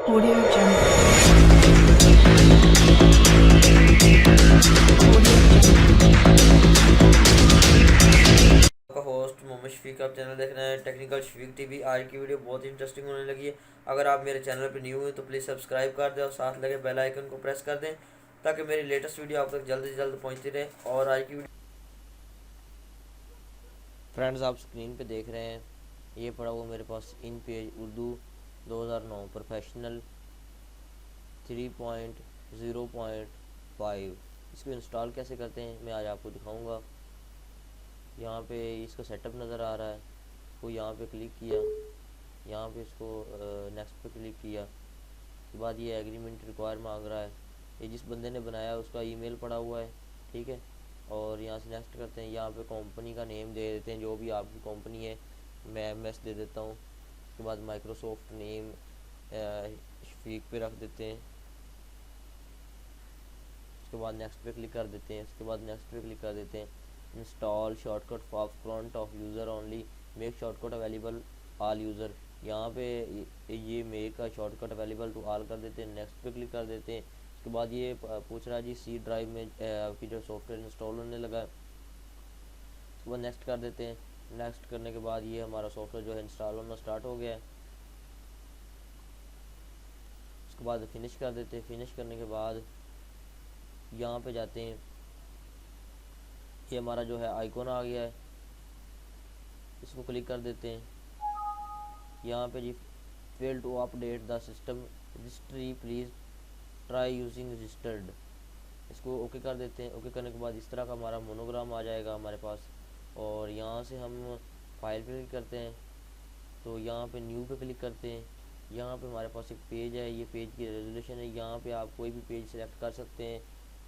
Audio Jungle. का host Mohammad Shafiq, आप channel देख रहे हैं टेक्निकल शफीक टीवी। आज की वीडियो बहुत ही इंटरेस्टिंग होने लगी है। अगर आप मेरे चैनल पर न्यू हैं तो प्लीज़ सब्सक्राइब कर दें और साथ लगे बेल आइकन को प्रेस कर दें ताकि मेरी लेटेस्ट वीडियो आप तक जल्द से जल्द पहुंचती रहे। और आज की वीडियो फ्रेंड्स आप स्क्रीन पे देख रहे हैं, ये पड़ा हुआ मेरे पास इन पेज उर्दू 2009 प्रोफेशनल 3.0.5। इसको इंस्टॉल कैसे करते हैं मैं आज आपको दिखाऊंगा। यहाँ पे इसका सेटअप नज़र आ रहा है, इसको यहाँ पे क्लिक किया, यहाँ पे इसको नेक्स्ट पे क्लिक किया, उसके बाद ये एग्रीमेंट रिक्वायर मांग रहा है। ये जिस बंदे ने बनाया है उसका ईमेल पड़ा हुआ है, ठीक है। और यहाँ से नेक्स्ट करते हैं, यहाँ पे कंपनी का नेम दे देते हैं जो भी आपकी कंपनी है, मैं MS दे देता हूँ। उसके बाद माइक्रोसॉफ्ट नेम शफीक पे रख देते हैं। उसके बाद नेक्स्ट पे क्लिक कर देते हैं, उसके बाद नेक्स्ट पे क्लिक कर देते हैं। Install shortcut for front of user only, make shortcut available all user. यहाँ पे ये मेक का शॉर्टकट अवेलेबल टू ऑल कर देते हैं, नेक्स्ट पे क्लिक कर देते हैं। उसके बाद ये पूछ रहा है जी सी ड्राइव में आपकी जो सॉफ्टवेयर इंस्टॉल होने लगा है, उसके बाद नेक्स्ट कर देते हैं। नेक्स्ट करने के बाद ये हमारा सॉफ्टवेयर जो है इंस्टॉल होना स्टार्ट हो गया है। उसके बाद फिनिश कर देते हैं। फिनिश करने के बाद यहाँ पे जाते हैं, ये हमारा जो है आइकॉन आ गया है, इसको क्लिक कर देते हैं। यहाँ पे जी fail to update the system registry please try using registered, इसको ओके कर देते हैं। ओके करने के बाद इस तरह का हमारा मोनोग्राम आ जाएगा हमारे पास। और यहाँ से हम फाइल पे क्लिक करते हैं, तो यहाँ पे न्यू पे क्लिक करते हैं। यहाँ पे हमारे पास एक पेज है, ये पेज की रेजोल्यूशन है, यहाँ पे आप कोई भी पेज सेलेक्ट कर सकते हैं,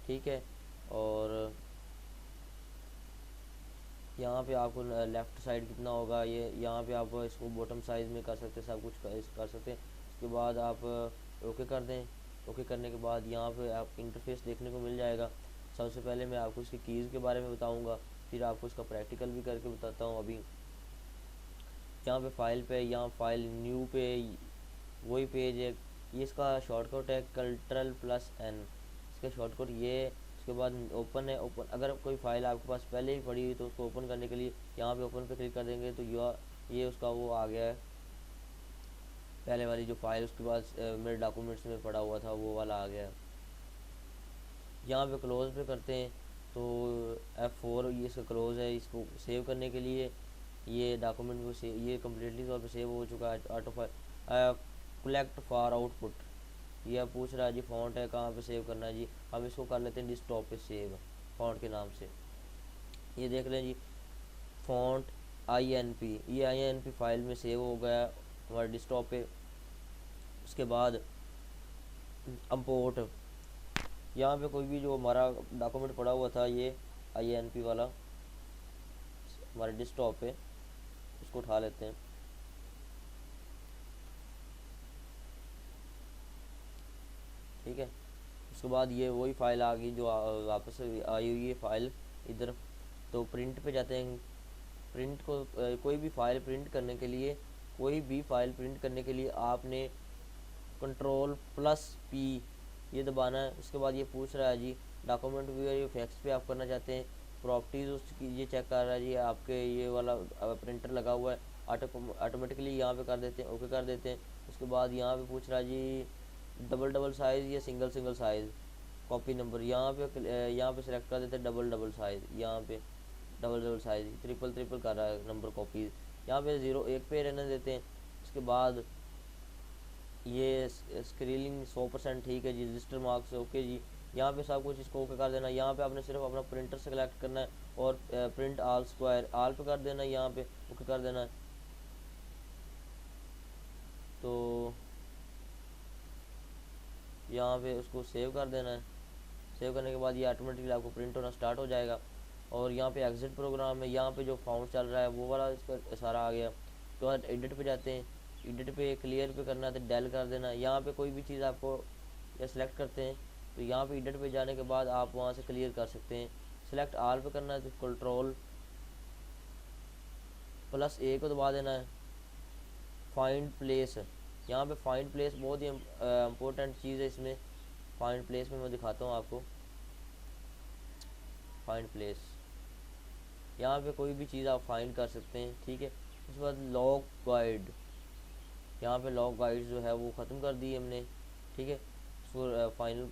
ठीक है। और यहाँ पे आपको लेफ़्ट साइड कितना होगा, ये यहाँ पे आप इसको बॉटम साइज़ में कर सकते हैं, सब कुछ कर सकते हैं। उसके बाद आप ओके कर दें। ओके करने के बाद यहाँ पे आपको इंटरफेस देखने को मिल जाएगा। सबसे पहले मैं आपको इसकी कीज़ के बारे में बताऊँगा, फिर आपको इसका प्रैक्टिकल भी करके बताता हूँ। अभी यहाँ पे फाइल पे, यहाँ फाइल न्यू पे वही पेज है, ये इसका शॉर्टकट है Ctrl+N, इसका शॉर्टकट ये। उसके बाद ओपन है, ओपन अगर कोई फाइल आपके पास पहले ही पड़ी हुई तो उसको ओपन करने के लिए यहाँ पे ओपन पे क्लिक कर देंगे तो ये उसका वो आ गया है, पहले वाली जो फाइल उसके बाद मेरे डॉक्यूमेंट्स में पड़ा हुआ था वो वाला आ गया है। यहाँ पे क्लोज पे करते हैं तो F4 ये इसका क्लोज है। इसको सेव करने के लिए ये डॉक्यूमेंट को सेव, ये कम्प्लीटली तौर पे सेव हो चुका है। Auto file collect for output, ये पूछ रहा है जी फ़ॉन्ट है कहाँ पे सेव करना है जी, हम इसको कर लेते हैं डेस्कटॉप पे सेव फ़ॉन्ट के नाम से। ये देख लें जी फ़ॉन्ट INP, ये INP फाइल में सेव हो गया हमारे डेस्कटॉप पे। उसके बाद इंपोर्ट, यहाँ पे कोई भी जो हमारा डॉक्यूमेंट पड़ा हुआ था ये INP वाला हमारे डेस्कटॉप पे, उसको उठा लेते हैं। ठीक है, उसके बाद ये वही फाइल आ गई जो वापस आई हुई है फाइल इधर। तो प्रिंट पे जाते हैं। प्रिंट को कोई भी फाइल प्रिंट करने के लिए, कोई भी फाइल प्रिंट करने के लिए आपने Ctrl+P ये दबाना है। उसके बाद ये पूछ रहा है जी डॉक्यूमेंट व्यूअर, ये फैक्स पे आप करना चाहते हैं, प्रॉपर्टीज़ उसकी ये चेक कर रहा है जी आपके ये वाला प्रिंटर लगा हुआ है, ऑटोमेटिकली यहाँ पे कर देते हैं, ओके कर देते हैं। उसके बाद यहाँ पे पूछ रहा है जी डबल साइज़ या सिंगल साइज़ कॉपी नंबर, यहाँ पे सेलेक्ट कर देते हैं डबल साइज़, यहाँ पे डबल साइज़, ट्रिपल कर रहा है नंबर कॉपीज़, यहाँ पे 0 1 पे रहने देते हैं। उसके बाद ये स्क्रीनिंग 100% ठीक है जी, रजिस्टर मार्क्स ओके जी, यहाँ पे सब कुछ इसको ओके कर देना। यहाँ पे आपने सिर्फ अपना प्रिंटर सेलेक्ट करना है और प्रिंट ऑल स्क्वायर ऑल पे कर देना है, यहाँ पे ओके कर देना है। तो यहाँ पे उसको सेव कर देना है। सेव करने के बाद ये ऑटोमेटिकली आपको प्रिंट होना स्टार्ट हो जाएगा। और यहाँ पे एग्जिट प्रोग्राम है, यहाँ पे जो फाउंड चल रहा है वो वाला इसका सारा आ गया। तो बाद एडिट पे जाते हैं, एडिट पे क्लियर पे करना है तो डेल कर देना है। यहाँ पे कोई भी चीज़ आपको या सिलेक्ट करते हैं तो यहाँ पे एडिट पे जाने के बाद आप वहाँ से क्लियर कर सकते हैं। सिलेक्ट ऑल पे करना है तो Ctrl+A को दबा देना है। फाइंड प्लेस, यहाँ पे फाइंड प्लेस बहुत ही इम्पोर्टेंट चीज़ है इसमें। फाइंड प्लेस में मैं दिखाता हूँ आपको। फाइंड प्लेस, यहाँ पे कोई भी चीज़ आप फाइंड कर सकते हैं, ठीक है। उसके बाद लॉग गाइड, यहाँ पे लॉग गाइड जो है वो ख़त्म कर दी हमने, ठीक है। उसको फाइनल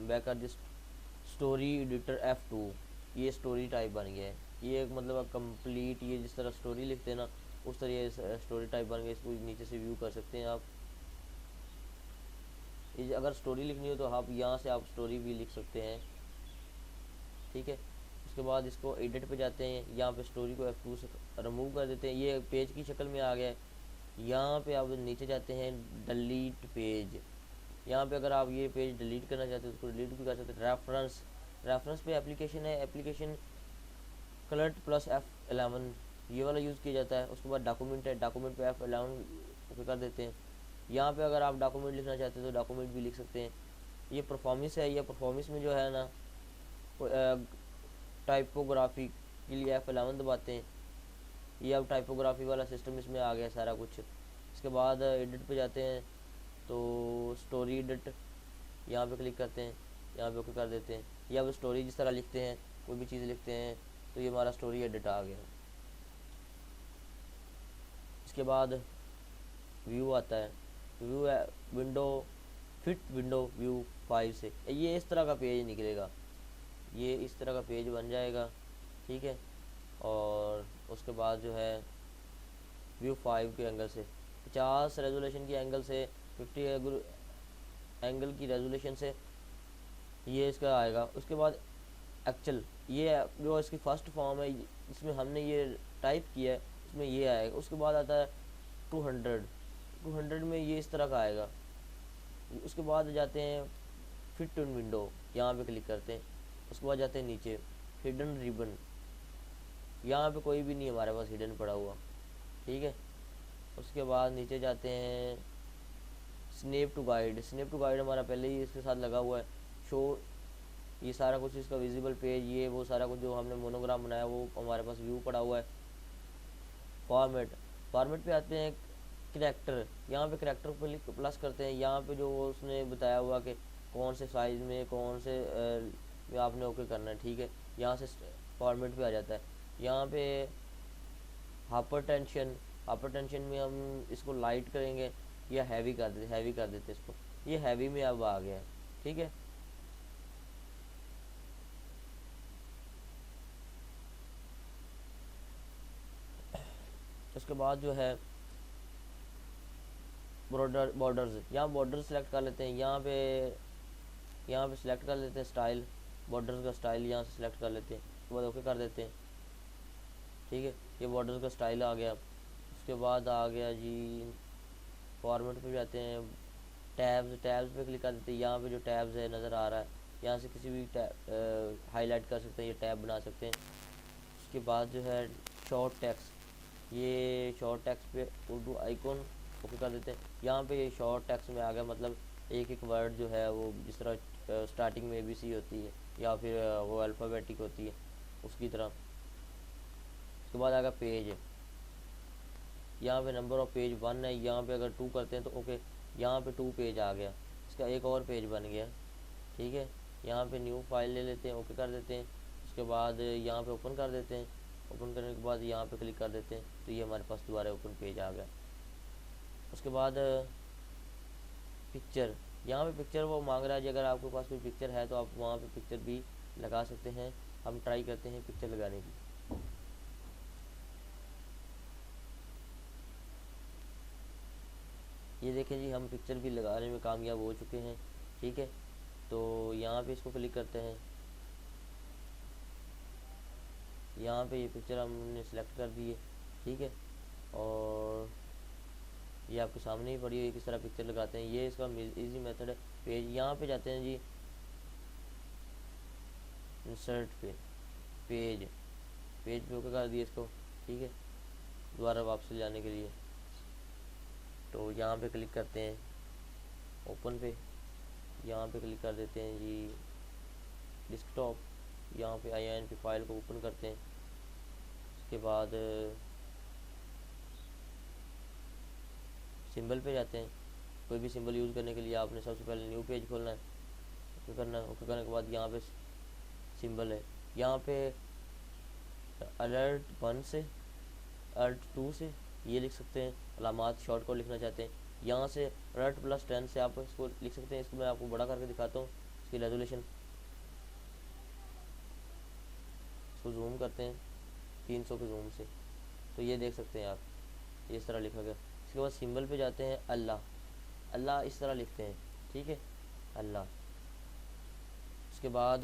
बैक कर दी। स्टोरी एडिटर F2, ये स्टोरी टाइप बन गया है। ये एक मतलब कंप्लीट, ये जिस तरह स्टोरी लिखते हैं ना उस तरह ये स्टोरी टाइप बन गया। इसको नीचे से व्यू कर सकते हैं आप। ये अगर स्टोरी लिखनी हो तो आप यहाँ से आप स्टोरी भी लिख सकते हैं, ठीक है। उसके बाद इसको एडिट पे जाते हैं, यहाँ पे स्टोरी को F2 से रिमूव कर देते हैं, ये पेज की शक्ल में आ गया है। यहाँ पे आप नीचे जाते हैं डिलीट पेज, यहाँ पे अगर आप ये पेज डिलीट करना चाहते हो तो उसको डिलीट भी कर सकते हैं। रेफरेंस, रेफरेंस पे एप्लीकेशन है, एप्लीकेशन कलर्ट प्लस F11 ये वाला यूज़ किया जाता है। उसके बाद डॉक्यूमेंट है, डॉक्यूमेंट पे F11 ओके कर देते हैं। यहाँ पे अगर आप डॉक्यूमेंट लिखना चाहते हैं तो डॉक्यूमेंट भी लिख सकते हैं। ये परफॉर्मेंस है, ये परफॉर्मेंस में जो है ना टाइपोग्राफी के लिए F11 दबाते हैं। ये अब टाइपोग्राफी वाला सिस्टम इसमें आ गया सारा कुछ। इसके बाद एडिट पे जाते हैं तो स्टोरी एडिट, यहाँ पे क्लिक करते हैं, यहाँ पे ओके कर देते हैं। या अब स्टोरी जिस तरह लिखते हैं, कोई भी चीज़ लिखते हैं तो ये हमारा स्टोरी एडिट आ गया। इसके बाद व्यू आता है, व्यू है विंडो फिट विंडो व्यू 5 से ये इस तरह का पेज निकलेगा, ये इस तरह का पेज बन जाएगा, ठीक है। और उसके बाद जो है व्यू 5 के एंगल से 50 रेजोल्यूशन की एंगल से 50 एंगल की रेजोल्यूशन से ये इसका आएगा। उसके बाद एक्चुअल, ये जो इसकी फर्स्ट फॉर्म है इसमें हमने ये टाइप किया है, इसमें ये आएगा। उसके बाद आता है 200 में ये इस तरह का आएगा। उसके बाद जाते हैं फिट टू विंडो, यहाँ पे क्लिक करते हैं। उसके बाद जाते हैं नीचे हिडन रिबन, यहाँ पे कोई भी नहीं हमारे पास हिडन पड़ा हुआ, ठीक है। उसके बाद नीचे जाते हैं snap to guide, snap to guide हमारा पहले ही इसके साथ लगा हुआ है। शो, ये सारा कुछ इसका विजिबल पेज, ये वो सारा कुछ जो हमने मोनोग्राम बनाया वो हमारे पास व्यू पड़ा हुआ है। फॉर्मेट, फॉर्मेट पे आते हैं करैक्टर, यहाँ पे करैक्टर पर प्लस करते हैं। यहाँ पे जो उसने बताया हुआ कि कौन से साइज़ में कौन से में आपने ओके करना है, ठीक है। यहाँ से फॉर्मेट पे आ जाता है। यहाँ पे हाइपर टेंशन, हाइपर टेंशन में हम इसको लाइट करेंगे या हैवी कर देते, हैवी कर देते इसको, ये हैवी में अब आ गया है, ठीक है। उसके बाद जो है बॉर्डर्स, यहाँ बॉर्डर सेलेक्ट कर लेते हैं। यहाँ पे सिलेक्ट कर लेते हैं स्टाइल, बॉर्डर्स का स्टाइल यहाँ से सिलेक्ट कर लेते हैं। उसके बाद ओके कर देते हैं, ठीक है। ये बॉर्डर्स का स्टाइल आ गया। उसके बाद आ गया जी फॉर्मेट पे जाते हैं, टैब्स, टैब्स पे क्लिक कर देते हैं। यहाँ पे जो टैब्स है नज़र आ रहा है, यहाँ से किसी भी टैब हाईलाइट कर सकते हैं, ये टैब बना सकते हैं। उसके बाद जो है शॉर्ट टेक्स्ट, ये शॉर्ट टेक्स्ट पे उर्दू आइकॉन ओके कर देते हैं। यहाँ पे ये शॉर्ट टेक्स्ट में आ गया, मतलब एक एक वर्ड जो है वो जिस तरह स्टार्टिंग में ABC होती है या फिर वो अल्फ़ाबेटिक होती है उसकी तरह। उसके बाद आएगा पेज, यहाँ पे नंबर ऑफ पेज 1 है, यहाँ पे अगर 2 करते हैं तो ओके, यहाँ पे 2 पेज आ गया, इसका एक और पेज बन गया, ठीक है। यहाँ पे न्यू फाइल ले लेते हैं, ओके कर देते हैं। उसके बाद यहाँ पे ओपन कर देते हैं, ओपन करने के बाद यहाँ पे क्लिक कर देते हैं तो ये हमारे पास दोबारा ओपन पेज आ गया। उसके बाद पिक्चर, यहाँ पे पिक्चर वो मांग रहा है जी, अगर आपके पास कोई पिक्चर है तो आप वहाँ पे पिक्चर भी लगा सकते हैं। हम ट्राई करते हैं पिक्चर लगाने की। ये देखें जी, हम पिक्चर भी लगाने में कामयाब हो चुके हैं, ठीक है। तो यहाँ पे इसको क्लिक करते हैं, यहाँ पे ये पिक्चर हमने सेलेक्ट कर दी है, ठीक है। और ये आपके सामने ही पड़ी हुई किस तरह पिक्चर लगाते हैं, ये इसका इजी मेथड है। पेज, यहाँ पे जाते हैं जी इंसर्ट पे, पेज, पेज पे ओके कर दिए इसको, ठीक है। दोबारा वापस जाने के लिए तो यहाँ पे क्लिक करते हैं ओपन पे, यहाँ पे क्लिक कर देते हैं जी डेस्कटॉप, यहाँ पे INP फाइल को ओपन करते हैं। उसके बाद सिंबल पे जाते हैं। कोई भी सिंबल यूज़ करने के लिए आपने सबसे पहले न्यू पेज खोलना है, ओके करना है। ओके करने के बाद यहाँ पे सिंबल है, यहाँ पे अलर्ट 1 से अलर्ट 2 से ये लिख सकते हैं। अलामात शॉर्ट कोड लिखना चाहते हैं, यहाँ से अलर्ट +10 से आप इसको लिख सकते हैं। इसको मैं आपको बड़ा करके दिखाता हूँ, इसकी रेजोल्यूशन। इसको जूम करते हैं 300 के जूम से, तो ये देख सकते हैं आप, ये इस तरह लिखा गया। इसके बाद सिंबल पे जाते हैं, अल्लाह, अल्लाह इस तरह लिखते हैं, ठीक है, अल्लाह। उसके बाद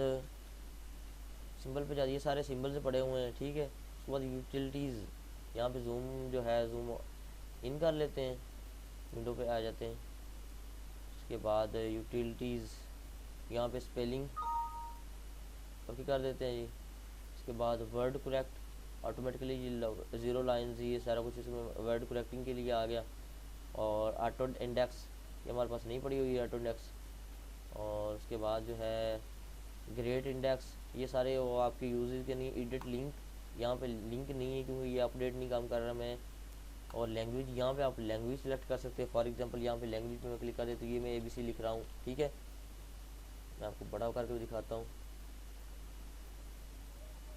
सिंबल पे जाइए, सारे सिंबल से पड़े हुए हैं, ठीक है। उसके बाद यूटिलिटीज़, यहाँ पे जूम जो है जूम इन कर लेते हैं, विंडो पे आ जाते हैं। उसके बाद यूटिलिटीज़, यहाँ पे स्पेलिंग ओके कर देते हैं जी। उसके बाद वर्ड करेक्ट ऑटोमेटिकली 0 लाइन्स, ये सारा कुछ इसमें वर्ड करेक्टिंग के लिए आ गया। और ऑटो इंडेक्स, ये हमारे पास नहीं पड़ी हुई है ऑटो इंडेक्स। और उसके बाद जो है ग्रेट इंडेक्स, ये सारे वो आपके यूजेस के नहीं। एडिट लिंक, यहाँ पे लिंक नहीं है क्योंकि ये अपडेट नहीं काम कर रहा मैं। और लैंग्वेज, यहाँ पे आप लैंग्वेज सेलेक्ट कर सकते हैं। फॉर एग्जांपल यहाँ पे लैंग्वेज पे मैं क्लिक कर देता हूँ, ये मैं ABC लिख रहा हूँ, ठीक है। मैं आपको बड़ा करके भी दिखाता हूँ,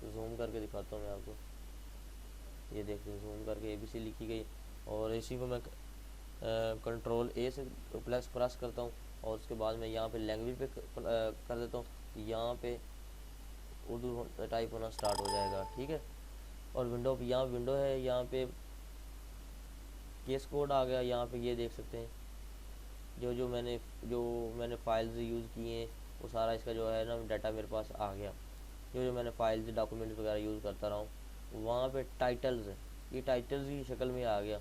जूम करके दिखाता हूँ मैं आपको। ये देखते हैं, जूम करके ABC लिखी गई। और इसी को मैं कंट्रोल A से प्रेस करता हूँ। और उसके बाद मैं यहाँ पे लैंग्वेज पे कर देता हूँ, यहाँ पे उर्दू टाइप होना स्टार्ट हो जाएगा, ठीक है। और विंडो पे, यहाँ विंडो है, यहाँ पे केस कोड आ गया। यहाँ पे ये देख सकते हैं जो मैंने फाइल्स यूज़ किए हैं, वो सारा इसका जो है ना डाटा मेरे पास आ गया। जो मैंने फाइल्स डॉक्यूमेंट्स वगैरह यूज़ करता रहा हूँ, वहाँ पे टाइटल्स है, ये टाइटल्स की शक्ल में आ गया।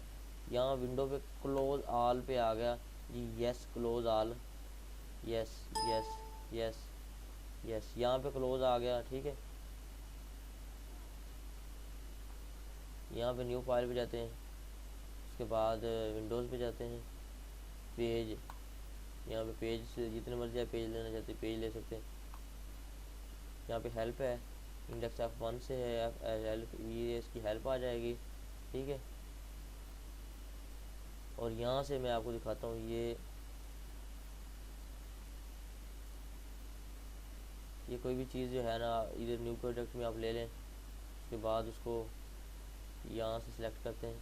यहाँ विंडो पे क्लोज ऑल पे आ गया जी, yes close all, yes yes yes yes, यहाँ पे क्लोज आ गया, ठीक है। यहाँ पे न्यू फाइल पे जाते हैं। उसके बाद विंडोज़ पे जाते हैं, पेज, यहाँ पे पेज से जितने मर्जी आप पेज लेना चाहते हैं पेज ले सकते हैं। यहाँ पे हेल्प है, इंडेक्स F1 से है, हेल्प, ये इसकी हेल्प आ जाएगी, ठीक है। और यहाँ से मैं आपको दिखाता हूँ, ये कोई भी चीज़ जो है ना, इधर न्यू प्रोजेक्ट में आप ले लें। उसके बाद उसको यहाँ से सिलेक्ट करते हैं,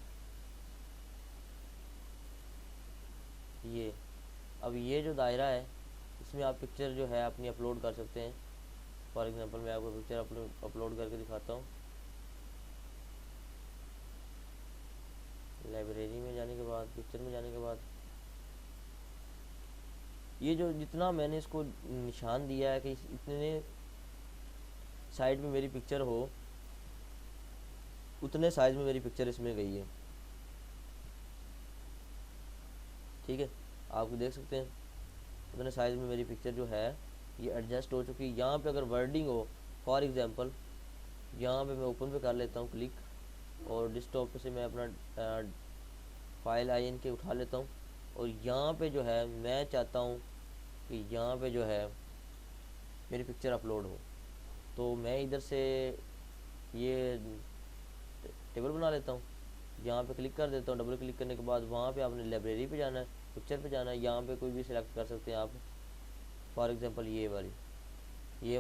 ये अब ये जो दायरा है, इसमें आप पिक्चर जो है अपनी अपलोड कर सकते हैं। फॉर एग्जांपल मैं आपको पिक्चर अपलोड करके दिखाता हूँ। लाइब्रेरी में जाने के बाद, पिक्चर में जाने के बाद, ये जो जितना मैंने इसको निशान दिया है कि इतने साइड में मेरी पिक्चर हो, उतने साइज में मेरी पिक्चर इसमें गई है, ठीक है। आप देख सकते हैं उतने साइज़ में मेरी पिक्चर जो है ये एडजस्ट हो चुकी है। यहाँ पे अगर वर्डिंग हो, फॉर एग्जांपल यहाँ पे मैं ओपन पे कर लेता हूँ क्लिक, और डेस्कटॉप से मैं अपना फाइल IN के उठा लेता हूँ। और यहाँ पे जो है मैं चाहता हूँ कि यहाँ पे जो है मेरी पिक्चर अपलोड हो, तो मैं इधर से ये टेबल बना लेता हूँ। यहाँ पे क्लिक कर देता हूँ, डबल क्लिक करने के बाद वहाँ पे आपने लाइब्रेरी पे जाना है, पिक्चर पे जाना है। यहाँ पे कोई भी सिलेक्ट कर सकते हैं आप, फॉर एग्जांपल ये वाली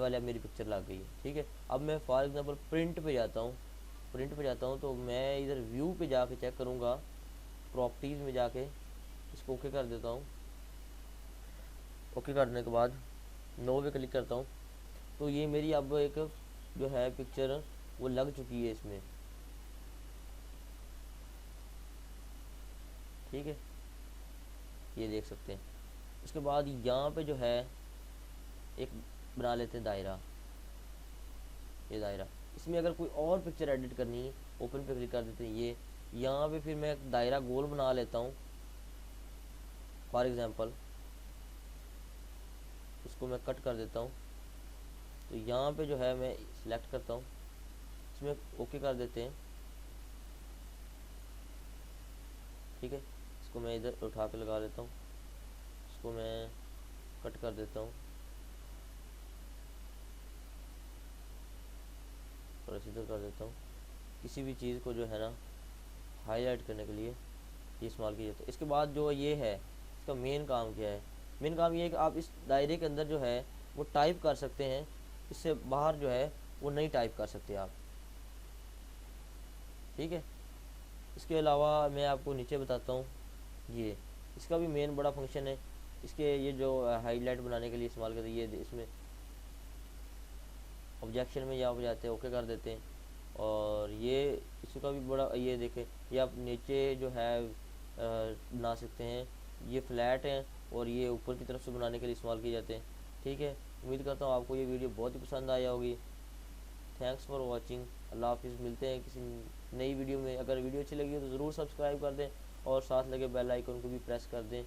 अब मेरी पिक्चर लग गई है, ठीक है। अब मैं फॉर एग्जांपल प्रिंट पे जाता हूँ, तो मैं इधर व्यू पे जाके चेक करूँगा, प्रॉपर्टीज़ में जाके इसको ओके कर देता हूँ। ओके करने के बाद नो पे क्लिक करता हूँ, तो ये मेरी अब एक जो है पिक्चर वो लग चुकी है इसमें, ठीक है, ये देख सकते हैं। उसके बाद यहाँ पे जो है एक बना लेते हैं दायरा, ये दायरा, इसमें अगर कोई और पिक्चर एडिट करनी है ओपन पे क्लिक कर देते हैं। ये यहाँ पे फिर मैं एक दायरा गोल बना लेता हूँ, फॉर एग्जांपल इसको मैं कट कर देता हूँ। तो यहाँ पे जो है मैं सिलेक्ट करता हूँ, इसमें ओके कर देते हैं, ठीक है। इसको मैं इधर उठा के लगा लेता हूँ, इसको मैं कट कर देता हूँ और इधर कर देता हूँ। किसी भी चीज़ को जो है ना हाईलाइट करने के लिए ये इस्तेमाल किया जाता है। इसके बाद जो ये है इसका मेन काम क्या है, मेन काम ये है कि आप इस दायरे के अंदर जो है वो टाइप कर सकते हैं, इससे बाहर जो है वो नहीं टाइप कर सकते आप, ठीक है। इसके अलावा मैं आपको नीचे बताता हूँ, ये इसका भी मेन बड़ा फंक्शन है। इसके ये जो हाईलाइट बनाने के लिए इस्तेमाल करते हैं, ये इसमें ऑब्जेक्शन में यहाँ पर जाते हैं, ओके कर देते हैं। और ये इसका भी बड़ा, ये देखें, ये आप नीचे जो है बना सकते हैं, ये फ्लैट हैं और ये ऊपर की तरफ से बनाने के लिए इस्तेमाल किए जाते हैं, ठीक है। उम्मीद करता हूँ आपको ये वीडियो बहुत ही पसंद आया होगी। Thanks for watching. अल्लाह हाफिज़। मिलते हैं किसी नई वीडियो में। अगर वीडियो अच्छी लगी हो तो ज़रूर सब्सक्राइब कर दें और साथ लगे बेल आइकन को भी प्रेस कर दें